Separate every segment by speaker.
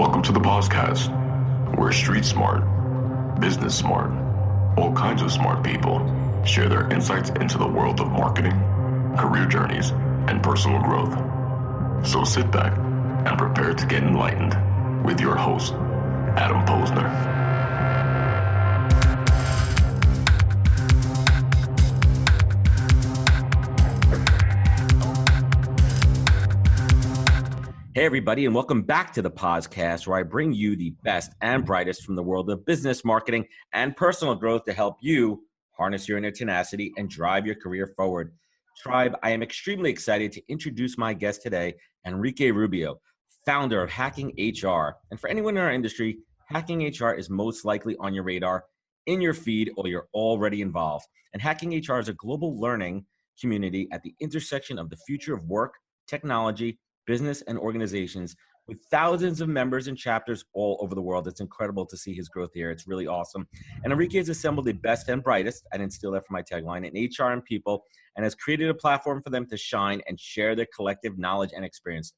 Speaker 1: Welcome to the podcast, where street smart, business smart, all kinds of smart people share their insights into the world of marketing, career journeys, and personal growth. So sit back and prepare to get enlightened with your host, Adam Posner.
Speaker 2: Hey, everybody, and welcome back to the podcast, where I bring you the best and brightest from the world of business, marketing, and personal growth to help you harness your inner tenacity and drive your career forward. Tribe, I am extremely excited to introduce my guest today, Enrique Rubio, founder of Hacking HR. And for anyone in our industry, Hacking HR is most likely on your radar, in your feed, or you're already involved. And Hacking HR is a global learning community at the intersection of the future of work, technology, business, and organizations, with thousands of members and chapters all over the world. It's incredible to see his growth here. It's really awesome. And Enrique has assembled the best and brightest, I didn't steal that from my tagline, in HR and people, and has created a platform for them to shine and share their collective knowledge and experience.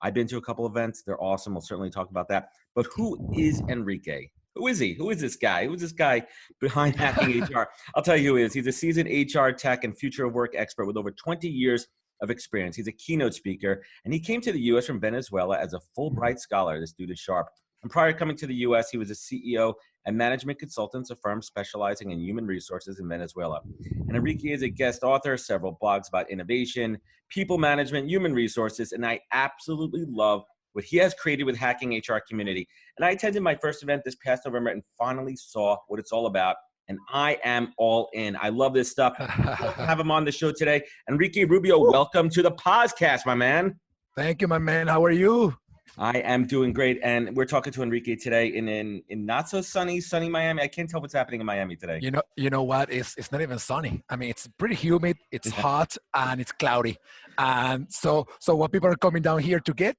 Speaker 2: I've been to a couple events. They're awesome. We'll certainly talk about that. But who is Enrique? Who is he? Who is this guy? Who is this guy behind Hacking HR? I'll tell you who he is. He's a seasoned HR tech and future of work expert with over 20 years of experience. He's a keynote speaker, and he came to the U.S. from Venezuela as a Fulbright scholar. This dude is sharp. And prior to coming to the U.S., he was a CEO and management consultant of firms specializing in human resources in Venezuela. And Enrique is a guest author, several blogs about innovation, people management, human resources, and I absolutely love what he has created with Hacking HR community. And I attended my first event this past November and finally saw what it's all about. And I am all in. I love this stuff. I have him on the show today. Enrique Rubio, welcome to the podcast, my man.
Speaker 3: Thank you, my man. How are you?
Speaker 2: I am doing great. And we're talking to Enrique today in not so sunny Miami. I can't tell what's happening in Miami today.
Speaker 3: You know what? It's not even sunny. I mean, it's pretty humid, it's hot, and it's cloudy. And so what people are coming down here to get,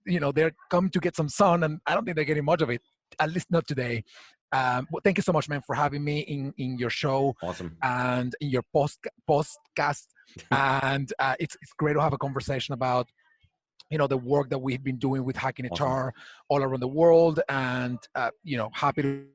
Speaker 3: they're coming to get some sun, and I don't think they're getting much of it, at least not today. Well, thank you so much, man, for having me in your show.
Speaker 2: Awesome.
Speaker 3: And in your podcast. And it's great to have a conversation about, the work that we've been doing with Hacking HR all around the world. And, happy to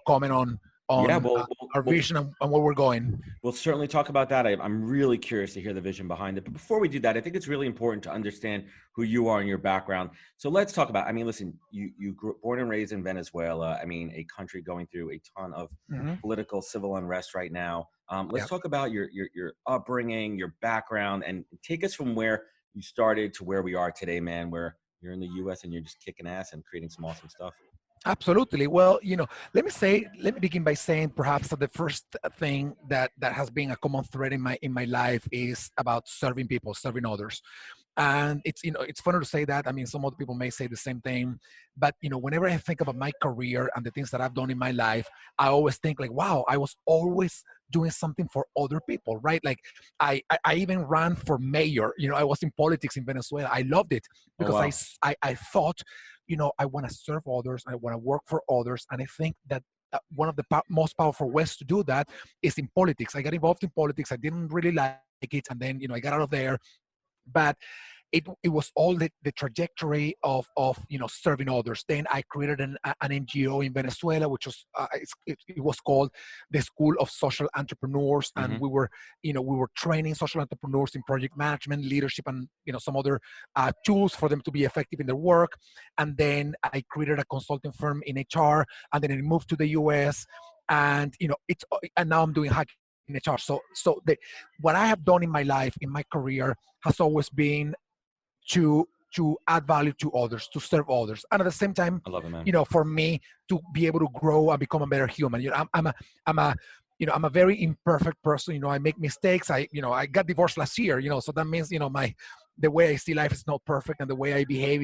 Speaker 3: comment on our vision and where we're going.
Speaker 2: We'll certainly talk about that. I'm really curious to hear the vision behind it. But before we do that, I think it's really important to understand who you are and your background. So let's talk about, listen, you grew born and raised in Venezuela. A country going through a ton of political, civil unrest right now. Let's talk about your upbringing, your background, and take us from where you started to where we are today, man, where you're in the U.S. and you're just kicking ass and creating some awesome stuff.
Speaker 3: Absolutely. Well, let me begin by saying perhaps that the first thing that has been a common thread in my life is about serving people, serving others. And it's funny to say that. Some other people may say the same thing, but whenever I think about my career and the things that I've done in my life, I always think like, wow, I was always doing something for other people, right? Like I even ran for mayor. I was in politics in Venezuela. I loved it because I thought, I want to serve others. I want to work for others. And I think that one of the most powerful ways to do that is in politics. I got involved in politics. I didn't really like it. And then, I got out of there. But it was all the trajectory of serving others. Then I created an NGO in Venezuela, which was it was called the School of Social Entrepreneurs, and we were training social entrepreneurs in project management, leadership, and some other tools for them to be effective in their work. And then I created a consulting firm in HR, and then I moved to the US, and and now I'm doing Hacking HR. So what I have done in my life, in my career, has always been to add value to others, to serve others, and at the same time,
Speaker 2: I love it, man.
Speaker 3: For me to be able to grow and become a better human. I'm a very imperfect person. I make mistakes. I got divorced last year. So that means the way I see life is not perfect, and the way I behave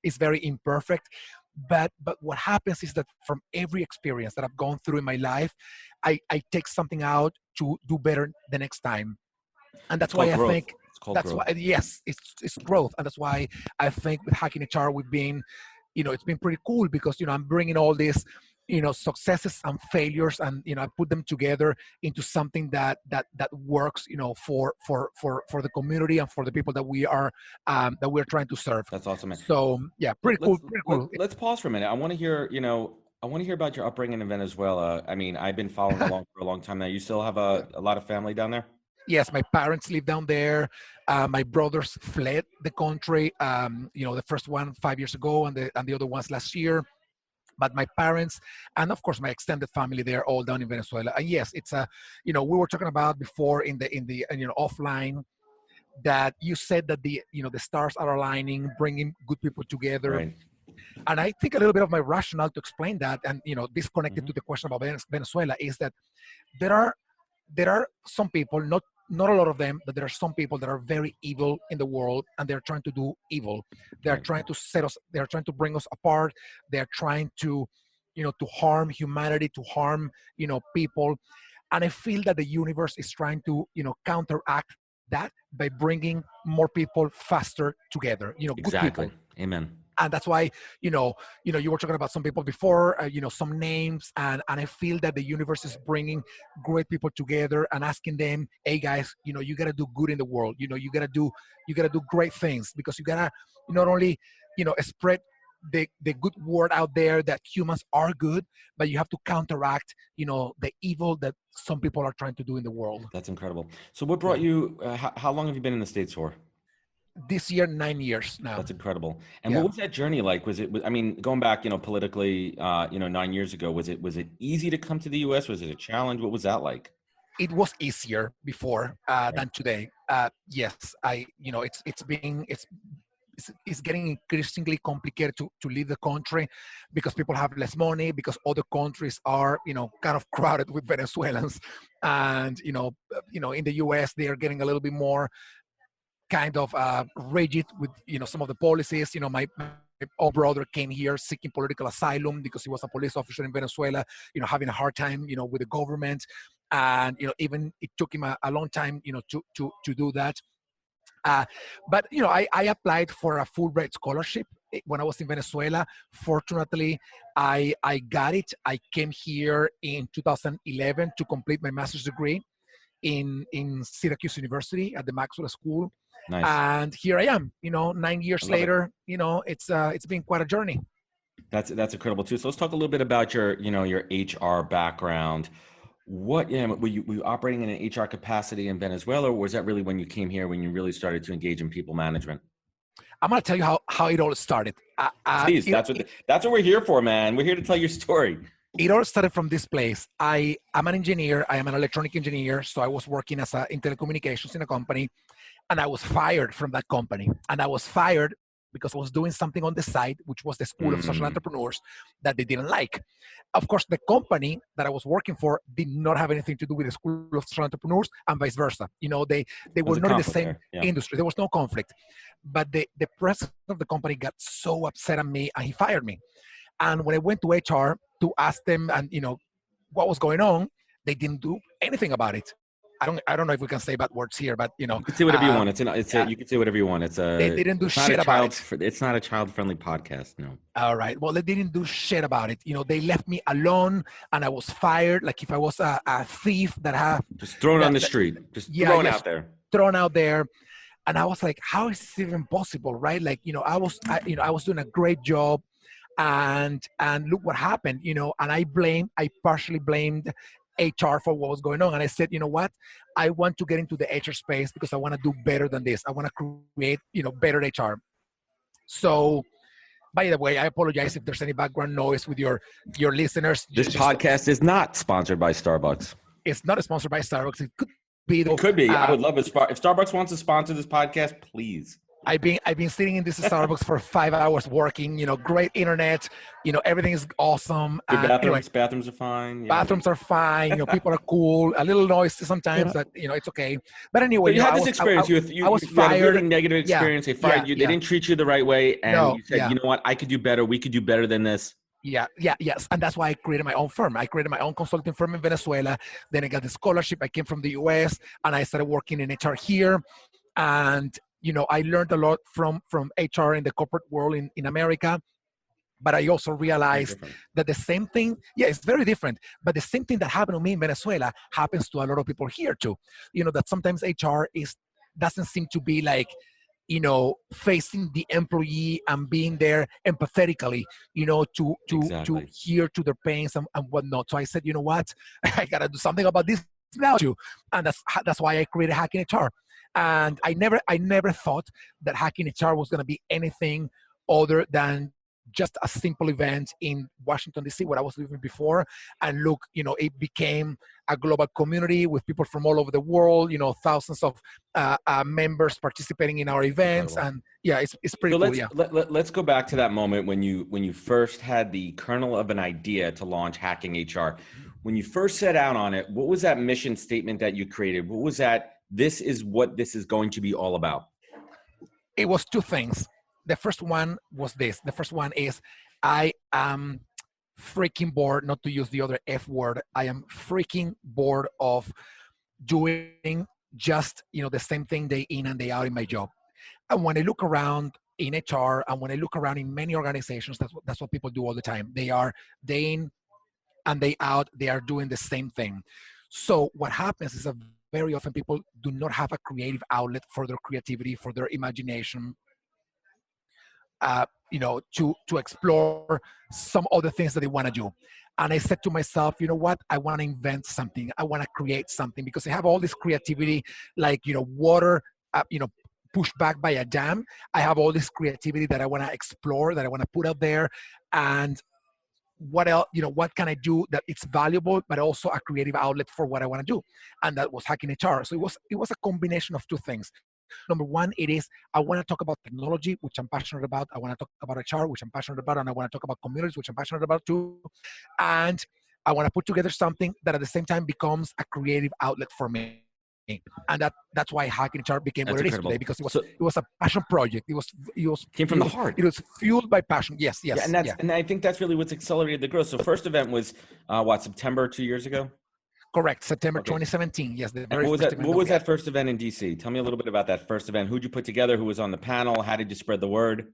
Speaker 3: is very imperfect. But what happens is that from every experience that I've gone through in my life, I take something out to do better the next time. And that's why I think that's why, yes, it's growth. And that's why I think with Hacking HR, we've been, it's been pretty cool because, I'm bringing all this, successes and failures, and I put them together into something that works, for the community and for the people that we're trying to serve.
Speaker 2: That's awesome, man.
Speaker 3: So yeah, pretty cool.
Speaker 2: Let's pause for a minute. I want to hear, I want to hear about your upbringing in Venezuela. I mean, I've been following along for a long time now. You still have a lot of family down there?
Speaker 3: Yes, my parents live down there. My brothers fled the country. The first one 5 years ago, and the other ones last year. But my parents, and of course my extended family, they're all down in Venezuela. And yes, it's we were talking about before in the offline, that you said that the stars are aligning, bringing good people together.
Speaker 2: Right.
Speaker 3: And I think a little bit of my rationale to explain that, and this connected to the question about Venezuela, is that there are some people, not a lot of them, but there are some people that are very evil in the world, and they're trying to do evil. They're trying to set us, they're trying to bring us apart. They're trying to, to harm humanity, to harm, people. And I feel that the universe is trying to, counteract that by bringing more people faster together,
Speaker 2: Exactly.
Speaker 3: good people.
Speaker 2: Amen.
Speaker 3: And that's why, you were talking about some people before, some names, and I feel that the universe is bringing great people together and asking them, hey guys, you got to do good in the world. You got to do great things, because you got to not only, spread the good word out there that humans are good, but you have to counteract, the evil that some people are trying to do in the world.
Speaker 2: That's incredible. So what brought you, how long have you been in the States for?
Speaker 3: This year, 9 years now.
Speaker 2: That's incredible. And what was that journey like? I mean, going back, politically, 9 years ago, was it easy to come to the US? Was it a challenge? What was that like?
Speaker 3: It was easier before than today. Yes, it's getting increasingly complicated to leave the country, because people have less money, because other countries are, kind of crowded with Venezuelans. And, in the US, they are getting a little bit more kind of rigid with some of the policies. My own brother came here seeking political asylum because he was a police officer in Venezuela, having a hard time with the government. And even it took him a long time to do that. But I applied for a Fulbright scholarship when I was in Venezuela. Fortunately, I got it. I came here in 2011 to complete my master's degree in Syracuse University at the Maxwell School.
Speaker 2: Nice.
Speaker 3: And here I am, 9 years later. It's been quite a journey.
Speaker 2: That's incredible too. So let's talk a little bit about your HR background. What, were you operating in an HR capacity in Venezuela, or was that really when you came here, when you really started to engage in people management?
Speaker 3: I'm going to tell you how it all started.
Speaker 2: Please, that's what we're here for, man. We're here to tell your story.
Speaker 3: It all started from this place. I'm an engineer. I am an electronic engineer. So I was working in telecommunications in a company, and I was fired from that company. And I was fired because I was doing something on the side, which was the School of Social Entrepreneurs, that they didn't like. Of course, the company that I was working for did not have anything to do with the School of Social Entrepreneurs, and vice versa. They were not in the same industry. There was no conflict. But the president of the company got so upset at me, and he fired me. And when I went to HR to ask them, and what was going on, they didn't do anything about it. I don't know if we can say bad words here, but you can
Speaker 2: say whatever you want. You can say whatever you want.
Speaker 3: They didn't do shit about it.
Speaker 2: It's not a child-friendly podcast, no.
Speaker 3: All right. Well, they didn't do shit about it. They left me alone, and I was fired. Like if I was a thief that have
Speaker 2: just thrown on the street, thrown out there.
Speaker 3: Thrown out there. And I was like, how is this even possible, right? Like, I was doing a great job, and look what happened, and I partially blamed HR for what was going on. And I said, you know what? I want to get into the HR space because I want to do better than this. I want to create, better HR. So, by the way, I apologize if there's any background noise with your listeners.
Speaker 2: This podcast is not sponsored by Starbucks.
Speaker 3: It's not sponsored by Starbucks. It could be. Though.
Speaker 2: It could be. I would love it. If Starbucks wants to sponsor this podcast, please.
Speaker 3: I've been sitting in this Starbucks for 5 hours working, great internet, everything is awesome.
Speaker 2: Good bathrooms, bathrooms are fine.
Speaker 3: Bathrooms are fine. People are cool, a little noisy sometimes, but it's okay. But anyway,
Speaker 2: so you had this experience. You was fired. Had a really negative experience. They fired you. They didn't treat you the right way. And you said, you know what? I could do better. We could do better than this.
Speaker 3: Yes. And that's why I created my own firm. I created my own consulting firm in Venezuela. Then I got the scholarship. I came from the US, and I started working in HR here. And I learned a lot from HR in the corporate world in America. But I also
Speaker 2: Very
Speaker 3: realized
Speaker 2: different.
Speaker 3: that the same thing, yeah, it's very different. But the same thing that happened to me in Venezuela happens to a lot of people here too. That sometimes HR is doesn't seem to be like, facing the employee and being there empathetically, to
Speaker 2: Exactly.
Speaker 3: hear to their pains and whatnot. So I said, you know what, I gotta do something about this now too, and that's why I created Hacking HR. And I never thought that Hacking HR was gonna be anything other than just a simple event in Washington D.C. where I was living before. And look, it became a global community with people from all over the world. Thousands of members participating in our events,
Speaker 2: Incredible.
Speaker 3: and yeah, it's pretty
Speaker 2: So
Speaker 3: cool.
Speaker 2: let's
Speaker 3: Yeah,
Speaker 2: let's go back to that moment when you first had the kernel of an idea to launch Hacking HR. When you first set out on it, what was that mission statement that you created? What was that? This is what this is going to be all about.
Speaker 3: it was two things. The first one was this. The first one is I am freaking bored, not to use the other F word. I am freaking bored of doing just the same thing day in and day out in my job. And when I look around in HR and when I look around in many organizations, that's what people do all the time. They are day in and day out, they are doing the same thing. So what happens is that very often people do not have a creative outlet for their creativity, for their imagination, to explore some other things that they want to do. And I said to myself, you know what? I want to invent something. I want to create something because I have all this creativity, like water, pushed back by a dam. I have all this creativity that I want to explore, that I want to put out there, and what else, what can I do that it's valuable but also a creative outlet for what I want to do. And that was Hacking HR. So it was a combination of two things. Number one, it is I want to talk about technology, which I'm passionate about. I want to talk about HR, which I'm passionate about, and I want to talk about communities, which I'm passionate about too. And I want to put together something that at the same time becomes a creative outlet for me. And that's why Hacking HR became what it is
Speaker 2: That's
Speaker 3: today,
Speaker 2: incredible.
Speaker 3: because it was
Speaker 2: So
Speaker 3: it was a passion project.
Speaker 2: came from the heart.
Speaker 3: It was fueled by passion. Yes,
Speaker 2: Yeah,
Speaker 3: yes, yeah.
Speaker 2: and I think that's really what's accelerated the growth. So first event was what, September 2 years ago?
Speaker 3: Correct. September
Speaker 2: Okay.
Speaker 3: 2017. Yes, the
Speaker 2: And
Speaker 3: very first event
Speaker 2: what
Speaker 3: that
Speaker 2: was
Speaker 3: we had.
Speaker 2: that first event in DC? Tell me a little bit about that first event. Who'd you put together? Who was on the panel? How did you spread the word?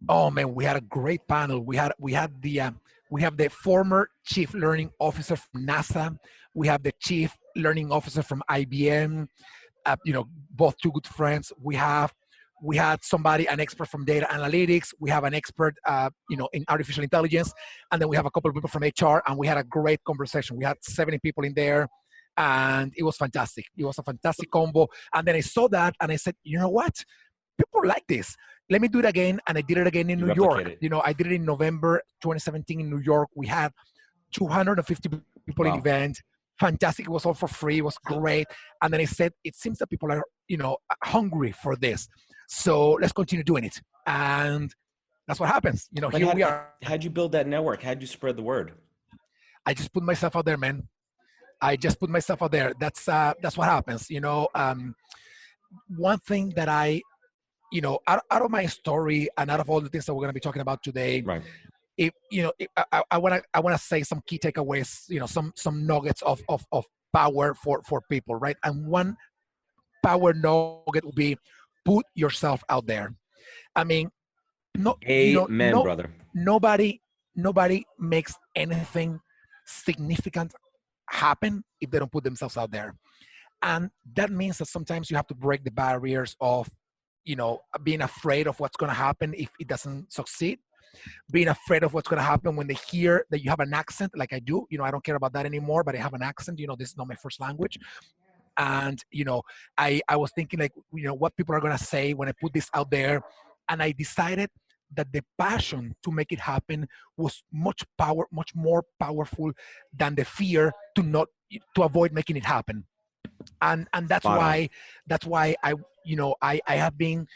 Speaker 3: Oh man, we had a great panel. We have the former chief learning officer from NASA. We have the chief learning officer from IBM. Both two good friends. We had somebody, an expert from data analytics. We have an expert, in artificial intelligence, and then we have a couple of people from HR. And we had a great conversation. We had 70 people in there, and it was fantastic. It was a fantastic combo. And then I saw that, and I said, you know what? People like this. Let me do it again. And I did it again in
Speaker 2: You
Speaker 3: New
Speaker 2: replicate
Speaker 3: York.
Speaker 2: it.
Speaker 3: I did it in November 2017 in New York. We had 250 people in
Speaker 2: Wow.
Speaker 3: event. Fantastic. It was all for free. It was great. And then I said, it seems that people are, hungry for this. So let's continue doing it. And that's what happens.
Speaker 2: But
Speaker 3: Here we are.
Speaker 2: how'd you build that network? How'd you spread the word?
Speaker 3: I just put myself out there, man. I just put myself out there. That's what happens. One thing that out of my story and out of all the things that we're going to be talking about today,
Speaker 2: Right.
Speaker 3: I want to say some key takeaways, some nuggets of power for people, right? And one power nugget will be put yourself out there. I mean, no,
Speaker 2: Amen,
Speaker 3: no,
Speaker 2: brother.
Speaker 3: nobody makes anything significant happen if they don't put themselves out there. And that means that sometimes you have to break the barriers of, being afraid of what's going to happen if it doesn't succeed, being afraid of what's going to happen when they hear that you have an accent like I do. I don't care about that anymore, but I have an accent. This is not my first language. And I was thinking, like, what people are going to say when I put this out there. And I decided that the passion to make it happen was much more powerful than the fear to avoid making it happen. And that's
Speaker 2: Spot on.
Speaker 3: why I have been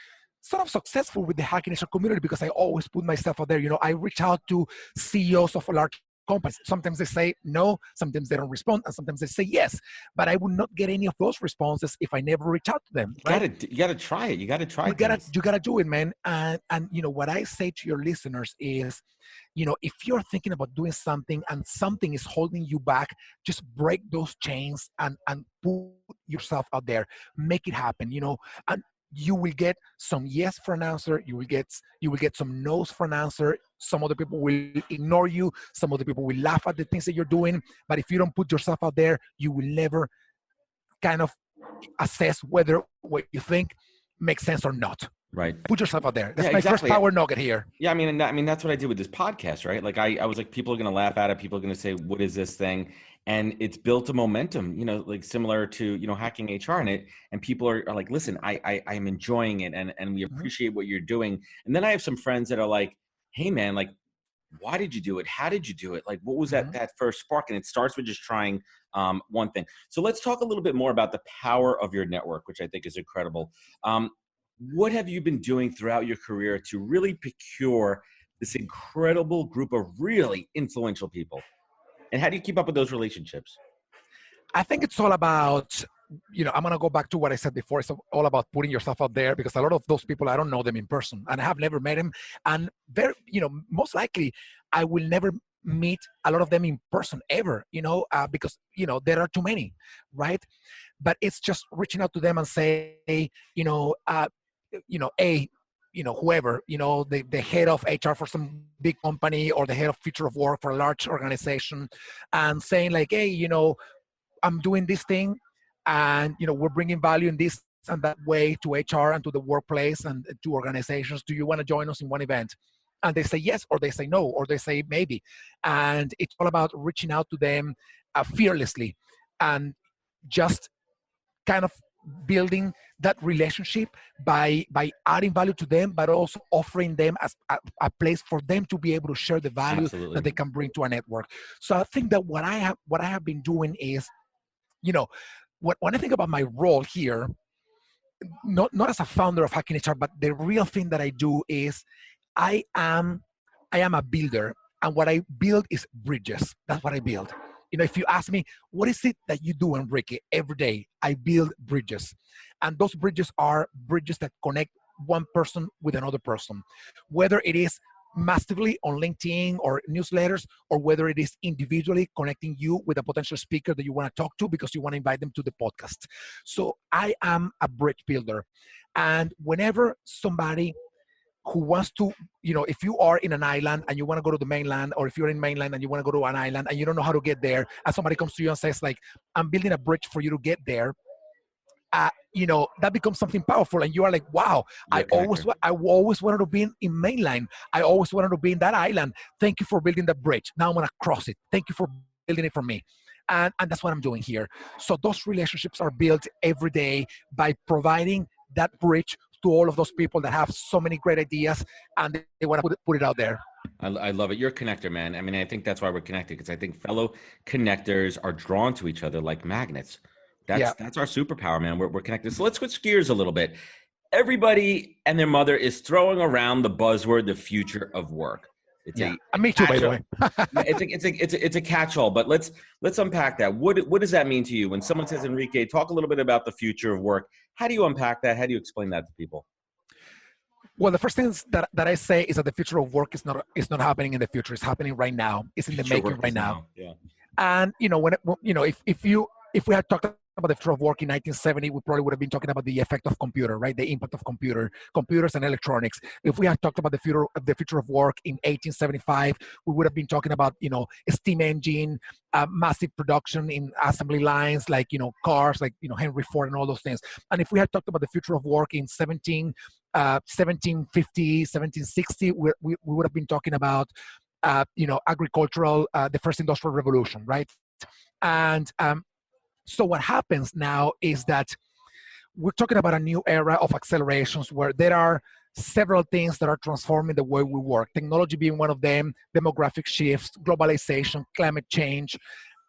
Speaker 3: sort of successful with the Hacking Nation community, because I always put myself out there. I reach out to CEOs of large companies. Sometimes they say no, sometimes they don't respond, and sometimes they say yes. But I would not get any of those responses if I never reach out to them. Right?
Speaker 2: You gotta try it. You gotta try things.
Speaker 3: You gotta do it, man. And what I say to your listeners is, if you're thinking about doing something and something is holding you back, just break those chains and put yourself out there, make it happen. And you will get some yes for an answer. You will get some no's for an answer. Some other people will ignore you. Some other people will laugh at the things that you're doing. But if you don't put yourself out there, you will never kind of assess whether what you think makes sense or not.
Speaker 2: Right.
Speaker 3: Put yourself out there. That's
Speaker 2: Yeah,
Speaker 3: my first
Speaker 2: exactly.
Speaker 3: power nugget here.
Speaker 2: Yeah, I mean, that's what I did with this podcast, right? Like, I was like, people are going to laugh at it. People are going to say, "What is this thing?" And it's built a momentum, like similar to hacking HR in it. And people are like, "Listen, I'm enjoying it, and we appreciate what you're doing." And then I have some friends that are like, "Hey, man, like, why did you do it? How did you do it? Like, what was that first spark?" And it starts with just trying one thing. So let's talk a little bit more about the power of your network, which I think is incredible. What have you been doing throughout your career to really procure this incredible group of really influential people? And how do you keep up with those relationships?
Speaker 3: I think it's all about, I'm going to go back to what I said before. It's all about putting yourself out there, because a lot of those people, I don't know them in person and I have never met them. And most likely I will never meet a lot of them in person ever, because, there are too many, right? But it's just reaching out to them and say, whoever, the head of HR for some big company, or the head of future of work for a large organization, and saying like, hey, I'm doing this thing, and we're bringing value in this and that way to HR and to the workplace and to organizations. Do you want to join us in one event? And they say yes, or they say no, or they say maybe. And it's all about reaching out to them fearlessly, and just kind of building that relationship by adding value to them, but also offering them as a place for them to be able to share the value
Speaker 2: Absolutely.
Speaker 3: that they can bring to a network. So I think that what I have been doing is, when I think about my role here, not as a founder of Hacking HR, but the real thing that I do is I am a builder, and what I build is bridges. That's what I build. If you ask me, what is it that you do, Enrique, every day? I build bridges. And those bridges are bridges that connect one person with another person, whether it is massively on LinkedIn or newsletters, or whether it is individually connecting you with a potential speaker that you want to talk to because you want to invite them to the podcast. So I am a bridge builder. And whenever somebody who wants to, if you are in an island and you want to go to the mainland, or if you're in mainland and you want to go to an island and you don't know how to get there, and somebody comes to you and says like, I'm building a bridge for you to get there, that becomes something powerful. And you are like, wow, I always wanted to be in mainland. I always wanted to be in that island. Thank you for building the bridge. Now I'm going to cross it. Thank you for building it for me. And that's what I'm doing here. So those relationships are built every day by providing that bridge to all of those people that have so many great ideas and they want to put it out there.
Speaker 2: I love it. You're a connector, man. I mean, I think that's why we're connected, because I think fellow connectors are drawn to each other like magnets. That's our superpower, man. We're connected. So let's switch gears a little bit. Everybody and their mother is throwing around the buzzword, the future of work. It's
Speaker 3: me too, by the way.
Speaker 2: it's a catch-all, but let's unpack that. What does that mean to you when someone says, Enrique, talk a little bit about the future of work? How do you unpack that? How do you explain that to people?
Speaker 3: Well, the first thing that I say is that the future of work is not happening in the future. It's happening right now. It's in the making right now.
Speaker 2: Yeah.
Speaker 3: And if we had talked about the future of work in 1970, we probably would have been talking about the effect of computer, right? The impact of computers and electronics. If we had talked about the future of work in 1875, we would have been talking about, a steam engine, massive production in assembly lines, like, cars, like, Henry Ford and all those things. And if we had talked about the future of work in 1750, 1760, we would have been talking about, agricultural, the first industrial revolution, right? And so what happens now is that we're talking about a new era of accelerations where there are several things that are transforming the way we work. Technology being one of them, demographic shifts, globalization, climate change,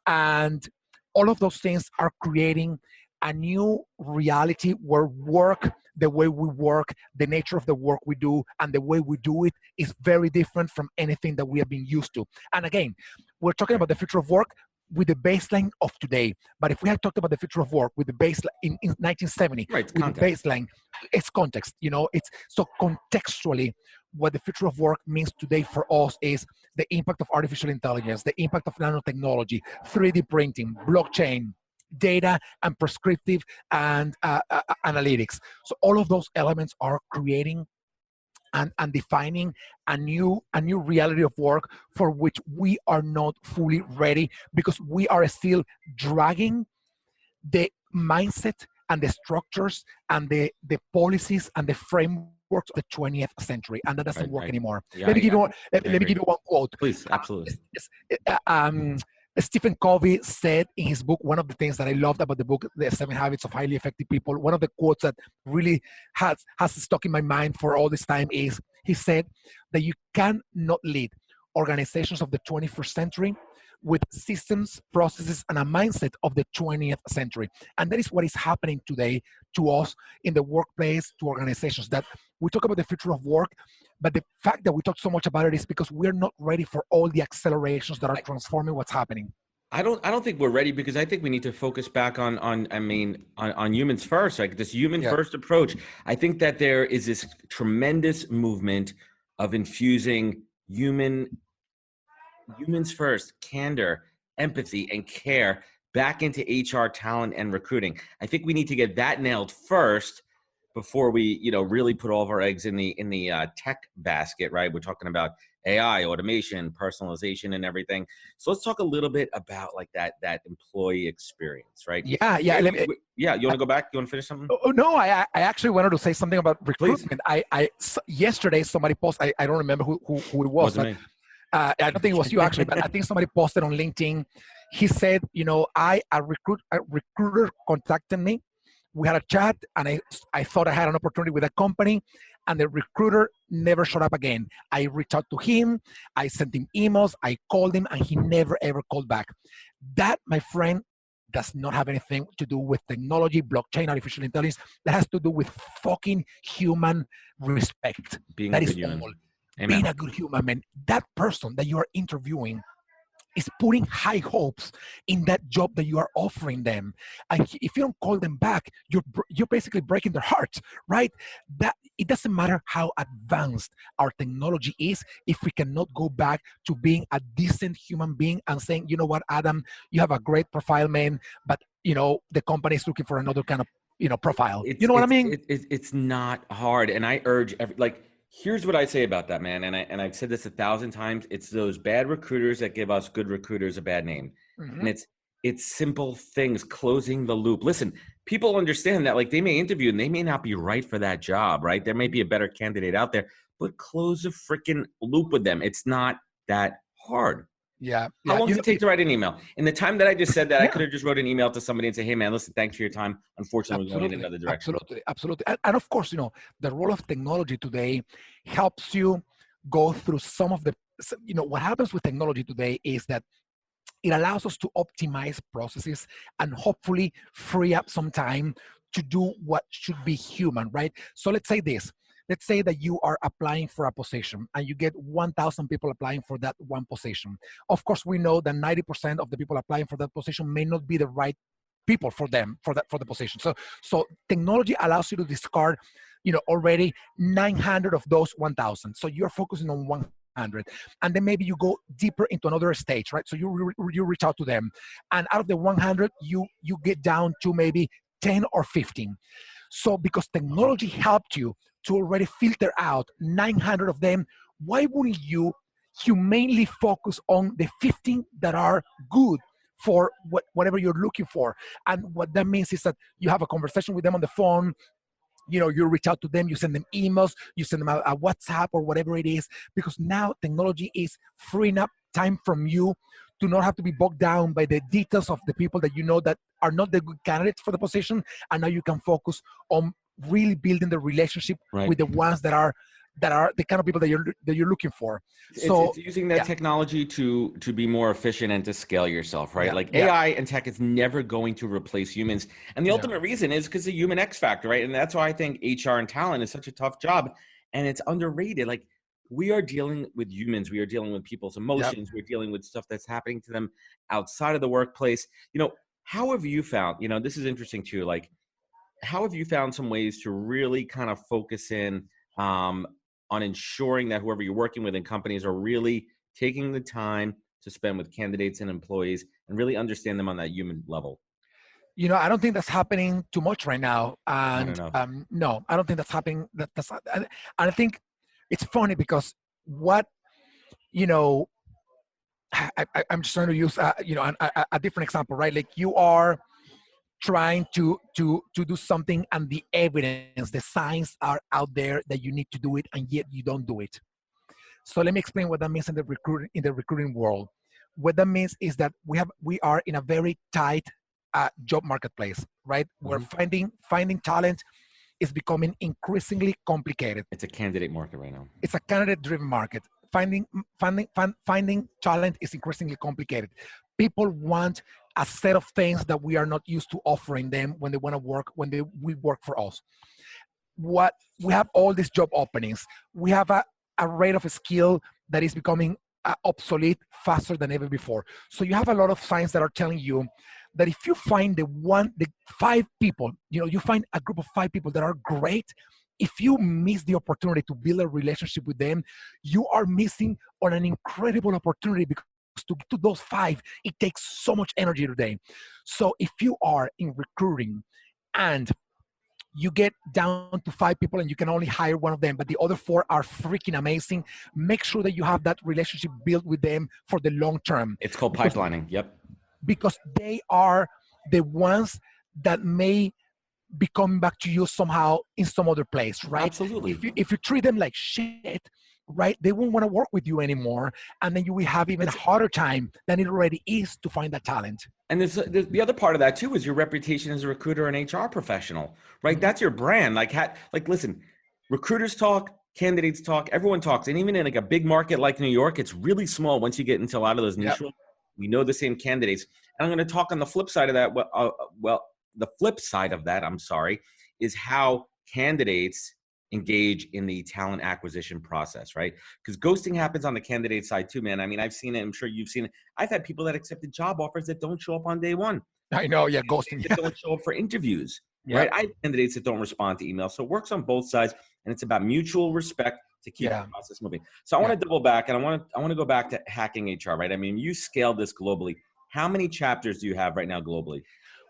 Speaker 3: and all of those things are creating a new reality where work, the way we work, the nature of the work we do, and the way we do it is very different from anything that we have been used to. And again, we're talking about the future of work with the baseline of today. But if we had talked about the future of work with the baseline in 1970,
Speaker 2: right,
Speaker 3: with the baseline, it's context. It's so contextually what the future of work means today for us is the impact of artificial intelligence, the impact of nanotechnology, 3D printing, blockchain, data and prescriptive and analytics. So all of those elements are creating and defining a new reality of work for which we are not fully ready, because we are still dragging the mindset and the structures and the policies and the frameworks of the 20th century, and that doesn't work
Speaker 2: Right.
Speaker 3: anymore.
Speaker 2: Yeah,
Speaker 3: Let me give you
Speaker 2: I
Speaker 3: let me
Speaker 2: agree.
Speaker 3: give you one quote.
Speaker 2: Please, absolutely.
Speaker 3: Stephen Covey said in his book, one of the things that I loved about the book, The 7 Habits of Highly Effective People, one of the quotes that really has stuck in my mind for all this time is, he said that you cannot lead organizations of the 21st century with systems, processes, and a mindset of the 20th century. And that is what is happening today to us in the workplace, to organizations, that we talk about the future of work, but the fact that we talk so much about it is because we're not ready for all the accelerations that are transforming what's happening.
Speaker 2: I don't think we're ready, because I think we need to focus back on humans first, like this human first approach. I think that there is this tremendous movement of infusing humans first, candor, empathy, and care back into HR talent and recruiting. I think we need to get that nailed first before we, really put all of our eggs in the tech basket, right? We're talking about AI, automation, personalization, and everything. So let's talk a little bit about like that employee experience, right?
Speaker 3: Yeah.
Speaker 2: You want to go back? You want to finish something?
Speaker 3: Oh, no, I actually wanted to say something about recruitment. Yesterday somebody posted, I don't remember who it was, but I don't think it was you actually, but I think somebody posted on LinkedIn. He said, a recruiter contacted me. We had a chat, and I thought I had an opportunity with a company, and the recruiter never showed up again. I reached out to him, I sent him emails, I called him, and he never ever called back. That, my friend, does not have anything to do with technology, blockchain, artificial intelligence. That has to do with fucking human respect.
Speaker 2: Being
Speaker 3: that
Speaker 2: a
Speaker 3: is
Speaker 2: good human.
Speaker 3: all.
Speaker 2: Amen.
Speaker 3: Being a good human, man. That person that you are interviewing is putting high hopes in that job that you are offering them, and if you don't call them back, you're basically breaking their hearts, right? That it doesn't matter how advanced our technology is, if we cannot go back to being a decent human being and saying, you know what, Adam, you have a great profile, man, but the company is looking for another kind of profile. What I mean?
Speaker 2: It's not hard, and I urge here's what I say about that, man. And I've said this 1,000 times. It's those bad recruiters that give us good recruiters a bad name.
Speaker 3: Mm-hmm.
Speaker 2: And it's simple things, closing the loop. Listen, people understand that, like, they may interview and they may not be right for that job, right? There may be a better candidate out there, but close the freaking loop with them. It's not that hard.
Speaker 3: Yeah.
Speaker 2: How long does it take to write an email? In the time that I just said that, I could have just wrote an email to somebody and say, hey, man, listen, thanks for your time. Unfortunately, we're going in another direction.
Speaker 3: Absolutely. And of course, the role of technology today helps you go through some of the, what happens with technology today is that it allows us to optimize processes and hopefully free up some time to do what should be human, right? So let's say this. Let's say that you are applying for a position and you get 1,000 people applying for that one position. Of course, we know that 90% of the people applying for that position may not be the right people for the position. So technology allows you to discard, already 900 of those 1,000. So you're focusing on 100, and then maybe you go deeper into another stage, right? So you reach out to them, and out of the 100, you get down to maybe 10 or 15. So because technology helped you to already filter out 900 of them, why wouldn't you humanely focus on the 15 that are good for whatever you're looking for? And what that means is that you have a conversation with them on the phone, you reach out to them, you send them emails, you send them a WhatsApp or whatever it is, because now technology is freeing up time from you to not have to be bogged down by the details of the people that that are not the good candidates for the position. And now you can focus on really building the relationship with the ones that are the kind of people that you're looking for. So
Speaker 2: it's using that technology to be more efficient and to scale yourself, right? AI and tech is never going to replace humans. And the ultimate reason is because the human X factor, right? And that's why I think HR and talent is such a tough job, and it's underrated. Like, we are dealing with humans. We are dealing with people's emotions. We're dealing with stuff that's happening to them outside of the workplace. How have you found, this is interesting too, like, how have you found some ways to really kind of focus in on ensuring that whoever you're working with in companies are really taking the time to spend with candidates and employees and really understand them on that human level?
Speaker 3: I don't think that's happening too much right now.
Speaker 2: Not
Speaker 3: And
Speaker 2: enough.
Speaker 3: no, I don't think that's happening. And I think it's funny because what, you know, I'm just trying to use, a different example, right? Like you are trying to do something, and the evidence, the signs are out there that you need to do it, and yet you don't do it. So let me explain what that means in the recruiting world. What that means is that we are in a very tight job marketplace, right? Where
Speaker 2: Mhm.
Speaker 3: finding talent is becoming increasingly complicated.
Speaker 2: It's a candidate market right now.
Speaker 3: It's a candidate-driven market. Finding talent is increasingly complicated. People want a set of things that we are not used to offering them when they want to work we work for us. What we have all these job openings. We have a rate of skill that is becoming obsolete faster than ever before. So you have a lot of signs that are telling you that if you find the five people, you find a group of five people that are great. If you miss the opportunity to build a relationship with them, you are missing on an incredible opportunity, because to get to those five, it takes so much energy today. So if you are in recruiting and you get down to five people and you can only hire one of them, but the other four are freaking amazing, make sure that you have that relationship built with them for the long term.
Speaker 2: It's called
Speaker 3: because,
Speaker 2: pipelining. Yep.
Speaker 3: because they are the ones that may be coming back to you somehow in some other place, right?
Speaker 2: Absolutely.
Speaker 3: If you treat them like shit, right, they won't want to work with you anymore, and then you will have even a harder time than it already is to find that talent.
Speaker 2: And there's the other part of that too is your reputation as a recruiter and HR professional, right?
Speaker 3: Mhm.
Speaker 2: That's your brand. Listen, recruiters talk, candidates talk, everyone talks, and even in like a big market like New York, it's really small. Once you get into a lot of those niche
Speaker 3: Yep.
Speaker 2: roles, we know the same candidates. And I'm going to talk on the flip side of that. The flip side of that, I'm sorry, is how candidates engage in the talent acquisition process, right? Because ghosting happens on the candidate side too, man. I mean, I've seen it. I'm sure you've seen it. I've had people that accepted job offers that don't show up on day one,
Speaker 3: I know, yeah, ghosting.
Speaker 2: that don't show up for interviews,
Speaker 3: Yeah,
Speaker 2: right? I have candidates that don't respond to email. So it works on both sides, and it's about mutual respect to keep
Speaker 3: yeah,
Speaker 2: the process moving. So I want to double back, and I want to go back to hacking HR, right? I mean, you scaled this globally. How many chapters do you have right now globally?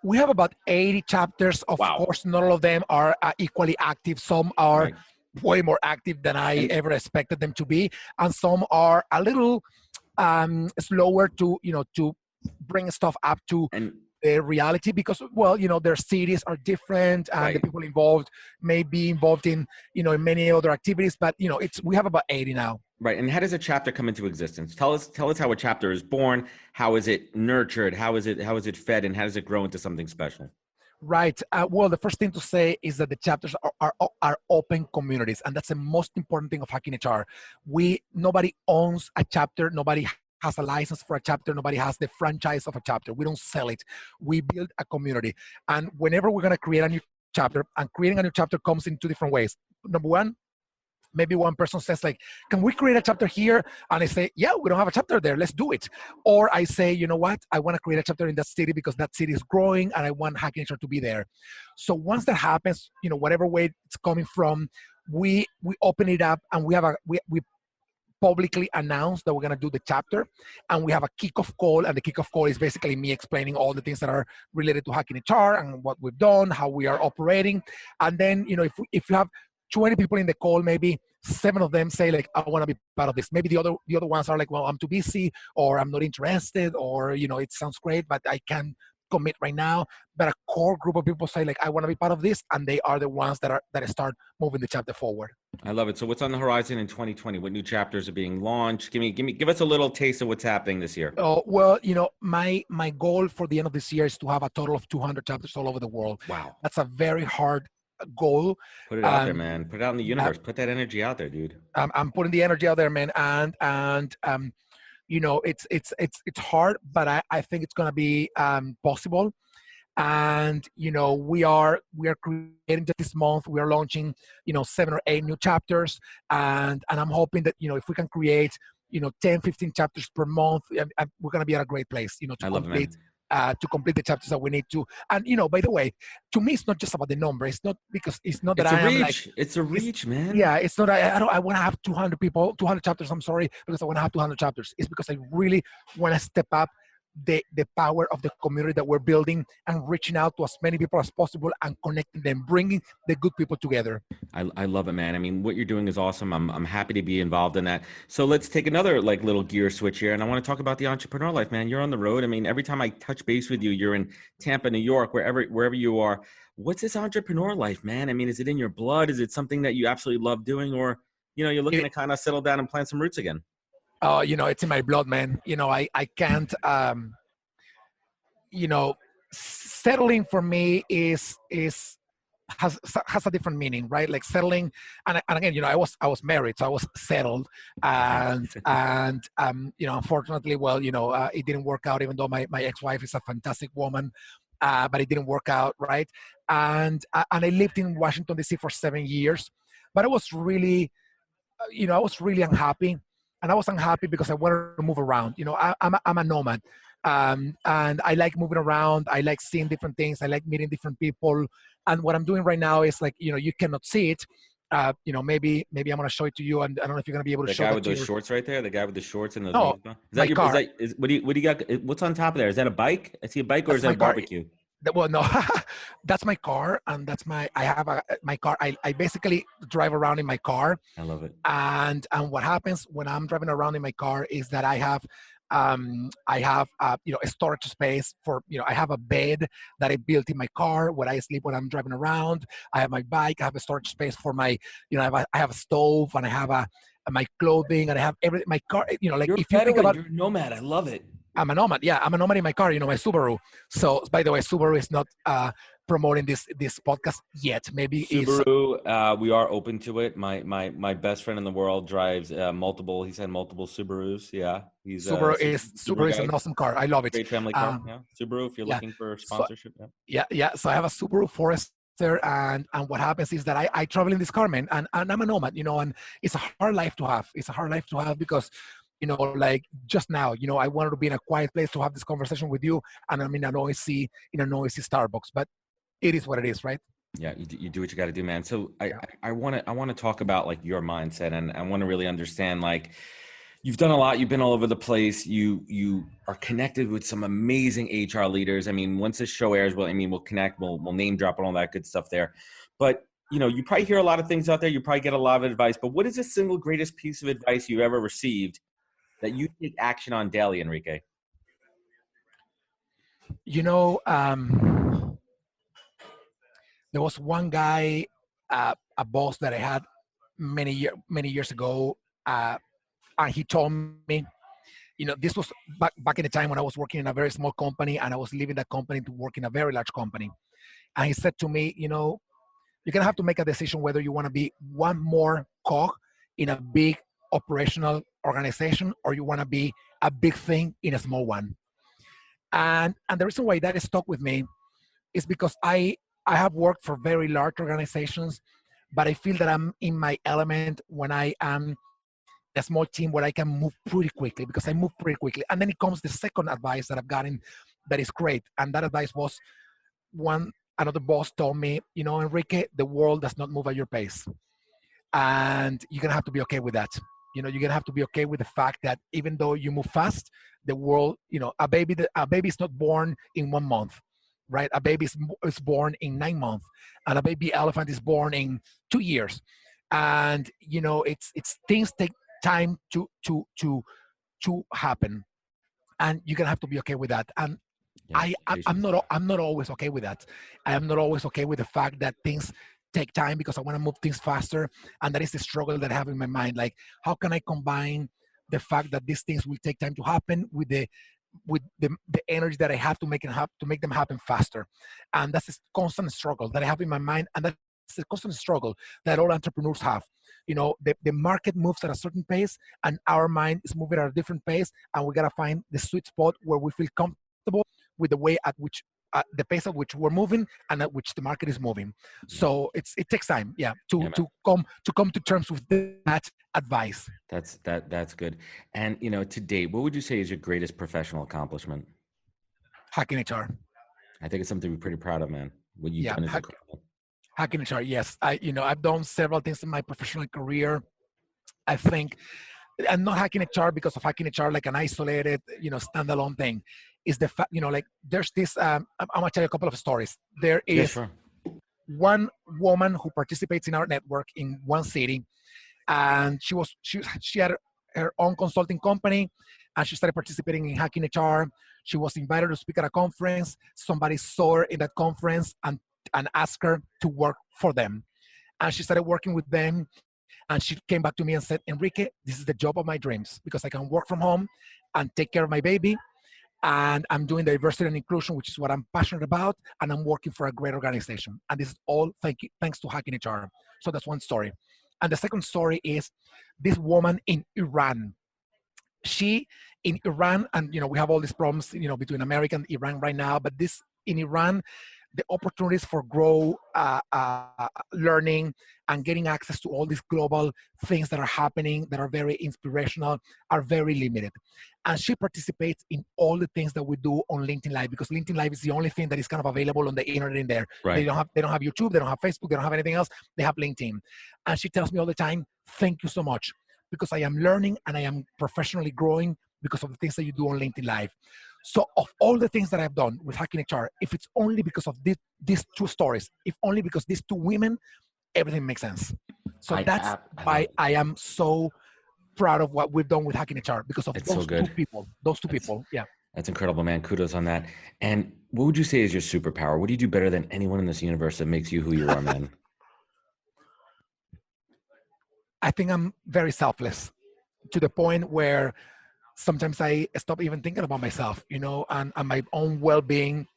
Speaker 3: we have about 80 chapters. Of
Speaker 2: Wow.
Speaker 3: course, not all of them are equally active. Some are
Speaker 2: Right.
Speaker 3: way more active than I
Speaker 2: And
Speaker 3: ever expected them to be, and some are a little slower to bring stuff up to
Speaker 2: and
Speaker 3: the reality, because their cities are different, and the
Speaker 2: right.
Speaker 3: people involved may be involved in many other activities, but we have about 80 now.
Speaker 2: Right. And how does a chapter come into existence? Tell us how a chapter is born. How is it nurtured? How is it fed? And how does it grow into something special?
Speaker 3: Right. Well, the first thing to say is that the chapters are open communities, and that's the most important thing of Hacking HR. Nobody owns a chapter. Nobody has a license for a chapter. Nobody has the franchise of a chapter. We don't sell it. We build a community. And whenever we're going to create a new chapter, and creating a new chapter comes in two different ways. Number one, maybe one person says like, can we create a chapter here? And I say, yeah, we don't have a chapter there, let's do it. Or I say, you know what, I want to create a chapter in that city because that city is growing and I want Hacking HR to be there. So once that happens, whatever way it's coming from, we open it up, and we publicly announce that we're going to do the chapter, and we have a kickoff call, and the kickoff call is basically me explaining all the things that are related to Hacking HR and what we've done, how we are operating. And then if you have 20 people in the call, maybe 7 of them say like, I want to be part of this. Maybe the other ones are like, well, I'm too busy, or I'm not interested, or it sounds great but I can't commit right now. But a core group of people say like, I want to be part of this, and they are the ones that start moving the chapter forward.
Speaker 2: I love it. So what's on the horizon in 2020? What new chapters are being launched? Give us a little taste of what's happening this year.
Speaker 3: Oh, well, my goal for the end of this year is to have a total of 200 chapters all over the world.
Speaker 2: Wow.
Speaker 3: That's a very hard goal.
Speaker 2: Put it out there, man. Put it out in the universe. Put that energy out there, dude.
Speaker 3: I'm putting the energy out there, man. And it's hard, but I think it's going to be possible. And we are creating just this month, we are launching 7 or 8 new chapters, and I'm hoping that if we can create 10-15 chapters per month, we're going to be at a great place to complete the chapters that we need to. And by the way, to me, it's not just about the number. It's not that I am like,
Speaker 2: it's a reach, man.
Speaker 3: Yeah, it's not. I want to have 200 chapters. I'm sorry, because I want to have 200 chapters. It's because I really want to step up the power of the community that we're building and reaching out to as many people as possible and connecting them, bringing the good people together.
Speaker 2: I love it, man. I mean, what you're doing is awesome. I'm happy to be involved in that. So let's take another like little gear switch here, and I want to talk about the entrepreneur life, man. You're on the road. I mean, every time I touch base with you, you're in Tampa, New York, wherever you are. What's this entrepreneur life, man? I mean, is it in your blood? Is it something that you absolutely love doing, or you're looking to kind of settle down and plant some roots again?
Speaker 3: It's in my blood, man. I can't. Settling for me is has a different meaning, right? Like settling, and again, I was married, so I was settled, and unfortunately, well, it didn't work out. Even though my ex-wife is a fantastic woman, but it didn't work out, right? And I lived in Washington D.C. for 7 years, but I was really unhappy, and I was unhappy because I wanted to move around. I'm a nomad, and I like moving around. I like seeing different things. I like meeting different people. And what I'm doing right now is like, you cannot see it. Maybe I'm gonna show it to you, and I don't know if you're gonna be able to show
Speaker 2: the guy
Speaker 3: that
Speaker 2: with
Speaker 3: to
Speaker 2: those
Speaker 3: you.
Speaker 2: shorts right there, the guy with the shorts and those.
Speaker 3: No,
Speaker 2: Is
Speaker 3: my
Speaker 2: that your?
Speaker 3: car.
Speaker 2: What do you got? What's on top of there? Is that a bike? I see a bike, or is
Speaker 3: That's
Speaker 2: that
Speaker 3: my
Speaker 2: a
Speaker 3: car.
Speaker 2: barbecue?
Speaker 3: Well, no, that's my car, and that's I have my car. I basically drive around in my car,
Speaker 2: I love it.
Speaker 3: and what happens when I'm driving around in my car is that I have a storage space for I have a bed that I built in my car where I sleep when I'm driving around. I have my bike. I have a storage space for my I have a stove, and I have my clothing, and I have everything. My car, like
Speaker 2: You're a
Speaker 3: if you think
Speaker 2: veteran.
Speaker 3: about,
Speaker 2: You're a nomad. I love it.
Speaker 3: I'm a nomad. Yeah, I'm a nomad in my car. My Subaru. So, by the way, Subaru is not promoting this podcast yet. Maybe it's
Speaker 2: Subaru, we are open to it. My best friend in the world drives multiple. He's had multiple Subarus. Yeah, he's
Speaker 3: Subaru is
Speaker 2: guy.
Speaker 3: an awesome car. I love it.
Speaker 2: Great family car. Yeah, Subaru. If you're
Speaker 3: Yeah.
Speaker 2: looking for
Speaker 3: So
Speaker 2: sponsorship, yeah.
Speaker 3: yeah. So I have a Subaru Forester, and what happens is that I travel in this car, man, and I'm a nomad. And it's a hard life to have. It's a hard life to have because like just now, I wanted to be in a quiet place to have this conversation with you, and I'm in a noisy Starbucks, but it is what it is, right?
Speaker 2: Yeah, you do what you got to do, man. So
Speaker 3: Yeah.
Speaker 2: I want to talk about like your mindset, and I want to really understand like you've done a lot. You've been all over the place. You are connected with some amazing HR leaders. I mean, once this show airs, we'll connect, we'll name drop and all that good stuff there. But you probably hear a lot of things out there. You probably get a lot of advice. But what is the single greatest piece of advice you've ever received that you take action on daily, Enrique?
Speaker 3: There was one guy, a boss that I had many years ago, and he told me, this was back in the time when I was working in a very small company, and I was leaving that company to work in a very large company. And he said to me, you're gonna have to make a decision whether you want to be one more cog in a big operational organization, or you want to be a big thing in a small one. And the reason why that is stuck with me is because I have worked for very large organizations, but I feel that I'm in my element when I am a small team where I can move pretty quickly, because I move pretty quickly. And then it comes the second advice that I've gotten that is great. And that advice was, another boss told me, Enrique, the world does not move at your pace. And you're gonna have to be okay with that. You're gonna have to be okay with the fact that even though you move fast, the world, a baby is not born in 1 month, right? A baby is born in 9 months, and a baby elephant is born in 2 years. And it's things take time to happen, and you're gonna have to be okay with that. And
Speaker 2: Yeah,
Speaker 3: I'm not always okay with that. I am not always okay with the fact that things take time, because I want to move things faster, and that is the struggle that I have in my mind. Like, how can I combine the fact that these things will take time to happen with the energy that I have to make them happen faster? And that's a constant struggle that I have in my mind, and that's a constant struggle that all entrepreneurs have. The market moves at a certain pace, and our mind is moving at a different pace, and we got to find the sweet spot where we feel comfortable with the way at which the pace at which we're moving and at which the market is moving. So it takes time, yeah,
Speaker 2: Yeah,
Speaker 3: to
Speaker 2: man.
Speaker 3: come to terms with that advice.
Speaker 2: That's good. And to date, what would you say is your greatest professional accomplishment?
Speaker 3: Hacking HR.
Speaker 2: I think it's something to be pretty proud of, man. What you've
Speaker 3: Yeah,
Speaker 2: done is incredible.
Speaker 3: hacking HR. Yes, I've done several things in my professional career. I think and not hacking HR because of hacking HR like an isolated, standalone thing. Is the fact, like there's this. I'm gonna tell you a couple of stories. There
Speaker 2: Yeah,
Speaker 3: is
Speaker 2: sure.
Speaker 3: one woman who participates in our network in one city, and she had her own consulting company, and she started participating in hacking HR. She was invited to speak at a conference. Somebody saw her in that conference and asked her to work for them, and she started working with them. And she came back to me and said, Enrique, this is the job of my dreams because I can work from home and take care of my baby, and I'm doing diversity and inclusion, which is what I'm passionate about, and I'm working for a great organization. And this is all thanks to hacking HR. So that's one story. And the second story is this woman in Iran. She in Iran, and we have all these problems, between America and Iran right now. But this in Iran, the opportunities for grow learning and getting access to all these global things that are happening that are very inspirational are very limited. And she participates in all the things that we do on LinkedIn Live because LinkedIn Live is the only thing that is kind of available on the internet in there.
Speaker 2: Right.
Speaker 3: They don't have YouTube, they don't have Facebook, they don't have anything else. They have LinkedIn. And she tells me all the time, thank you so much because I am learning and I am professionally growing because of the things that you do on LinkedIn Live. So of all the things that I've done with hacking HR, if it's only because of these two stories, if only because these two women, everything makes sense. So that's why I am so proud of what we've done with hacking HR because of those two people. Yeah.
Speaker 2: That's incredible, man. Kudos on that. And what would you say is your superpower? What do you do better than anyone in this universe that makes you who you are, man?
Speaker 3: I think I'm very selfless to the point where sometimes I stop even thinking about myself, and my own well-being.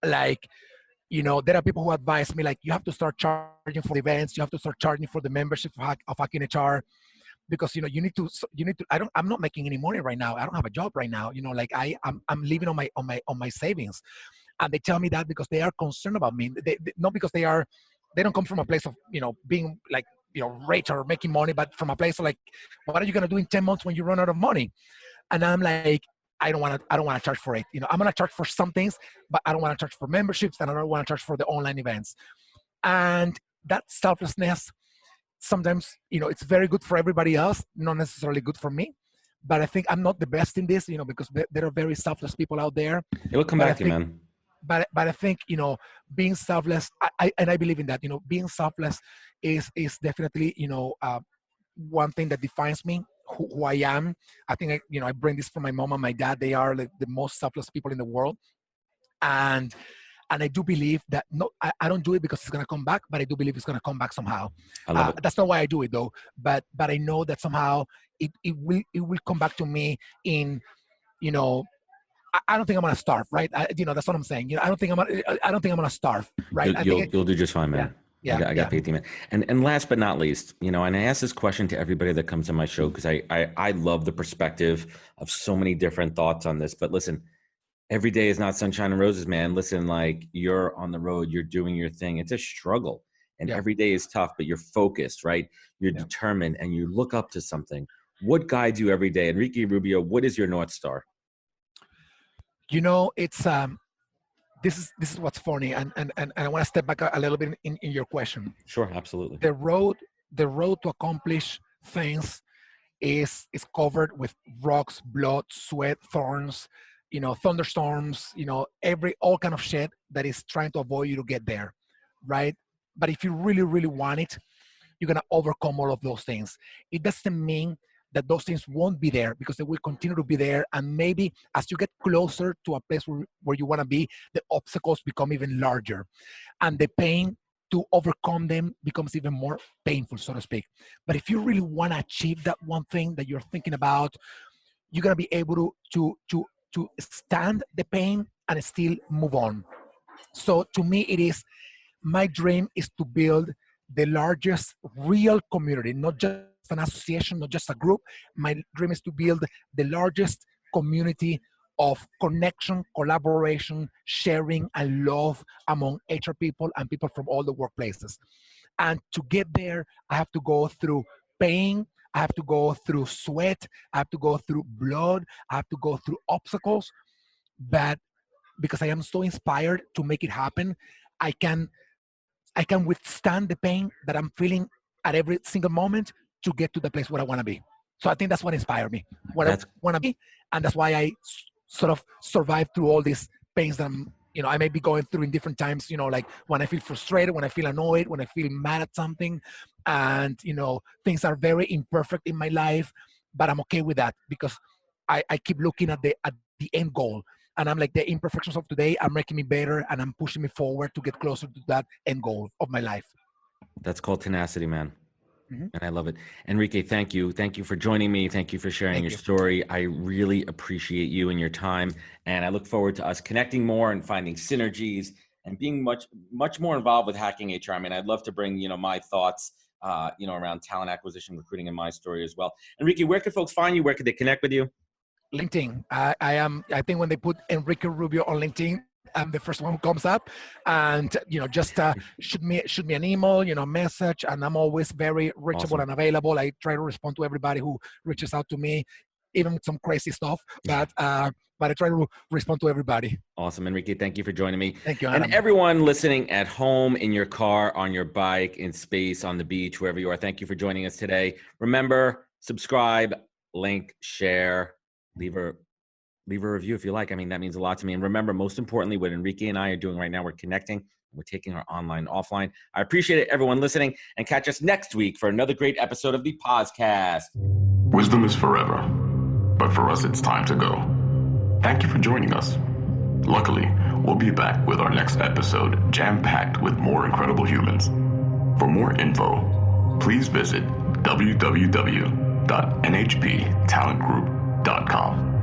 Speaker 3: Like, there are people who advise me, like, you have to start charging for the events, you have to start charging for the membership of Hacking HR, because I'm not making any money right now. I don't have a job right now. Like I'm living on my savings, and they tell me that because they are concerned about me. Not because they don't come from a place of being like rich or making money, but from a place of like, what are you gonna do in 10 months when you run out of money? And I'm like, I don't want to charge for it. I'm going to charge for some things, but I don't want to charge for memberships and I don't want to charge for the online events. And that selflessness, sometimes, it's very good for everybody else, not necessarily good for me. But I think I'm not the best in this, because there are very selfless people out there.
Speaker 2: It will come back to you, man.
Speaker 3: But I think, being selfless, I believe in that, being selfless is definitely, one thing that defines me, who I am. I think I bring this from my mom and my dad. They are like the most selfless people in the world, and I do believe that I don't do it because it's gonna come back, but I do believe it's gonna come back somehow.
Speaker 2: I love it.
Speaker 3: That's not why I do it though, but I know that somehow it will come back to me in. I don't think I'm gonna starve, right? That's what I'm saying. I don't think I'm gonna starve, right?
Speaker 2: You'll do just fine, man.
Speaker 3: Yeah.
Speaker 2: I got faith in it. And last but not least, and I ask this question to everybody that comes on my show because I love the perspective of so many different thoughts on this. But listen, every day is not sunshine and roses, man. Listen, like you're on the road, you're doing your thing. It's a struggle, and every day is tough. But you're focused, right? You're determined, and you look up to something. What guides you every day, Enrique Rubio? What is your North Star?
Speaker 3: It's this is what's funny, and I want to step back a little bit in your question.
Speaker 2: Sure, absolutely.
Speaker 3: The road to accomplish things is covered with rocks, blood, sweat, thorns, thunderstorms, all kind of shit that is trying to avoid you to get there, right? But if you really, really want it, you're gonna overcome all of those things. It doesn't mean that those things won't be there because they will continue to be there. And maybe as you get closer to a place where you want to be, the obstacles become even larger and the pain to overcome them becomes even more painful, so to speak. But if you really want to achieve that one thing that you're thinking about, you're going to be able to stand the pain and still move on. So to me, my dream is to build the largest real community, not just an association, not just a group. My dream is to build the largest community of connection, collaboration, sharing, and love among HR people and people from all the workplaces. And to get there, I have to go through pain, I have to go through sweat, I have to go through blood, I have to go through obstacles. But because I am so inspired to make it happen, I can withstand the pain that I'm feeling at every single moment to get to the place where I want to be. So I think that's what inspired me. What
Speaker 2: That's
Speaker 3: I want to be, and that's why I sort of survived through all these pains that I may be going through in different times. Like when I feel frustrated, when I feel annoyed, when I feel mad at something, and things are very imperfect in my life, but I'm okay with that because I keep looking at the end goal. And I'm like, the imperfections of today are making me better, and I'm pushing me forward to get closer to that end goal of my life.
Speaker 2: That's called tenacity, man.
Speaker 3: Mm-hmm.
Speaker 2: And I love it. Enrique, thank you. Thank you for joining me. Thank you for sharing your story. I really appreciate you and your time. And I look forward to us connecting more and finding synergies and being much, much more involved with Hacking HR. I mean, I'd love to bring, my thoughts, around talent acquisition, recruiting in my story as well. Enrique, where can folks find you? Where can they connect with you?
Speaker 3: LinkedIn. I think when they put Enrique Rubio on LinkedIn, I'm the first one who comes up, and just shoot me an email, message, and I'm always very reachable and available. I try to respond to everybody who reaches out to me, even with some crazy stuff, but I try to respond to everybody.
Speaker 2: Awesome. Enrique, thank you for joining me.
Speaker 3: Thank you, Adam.
Speaker 2: And everyone listening at home, in your car, on your bike, in space, on the beach, wherever you are, thank you for joining us today. Remember, subscribe, link, share, leave a review if you like. I mean, that means a lot to me. And remember, most importantly, what Enrique and I are doing right now, we're connecting. We're taking our online, offline. I appreciate it, everyone listening, and catch us next week for another great episode of the podcast.
Speaker 1: Wisdom is forever, but for us, it's time to go. Thank you for joining us. Luckily, we'll be back with our next episode jam-packed with more incredible humans. For more info, please visit www.nhptalentgroup.com.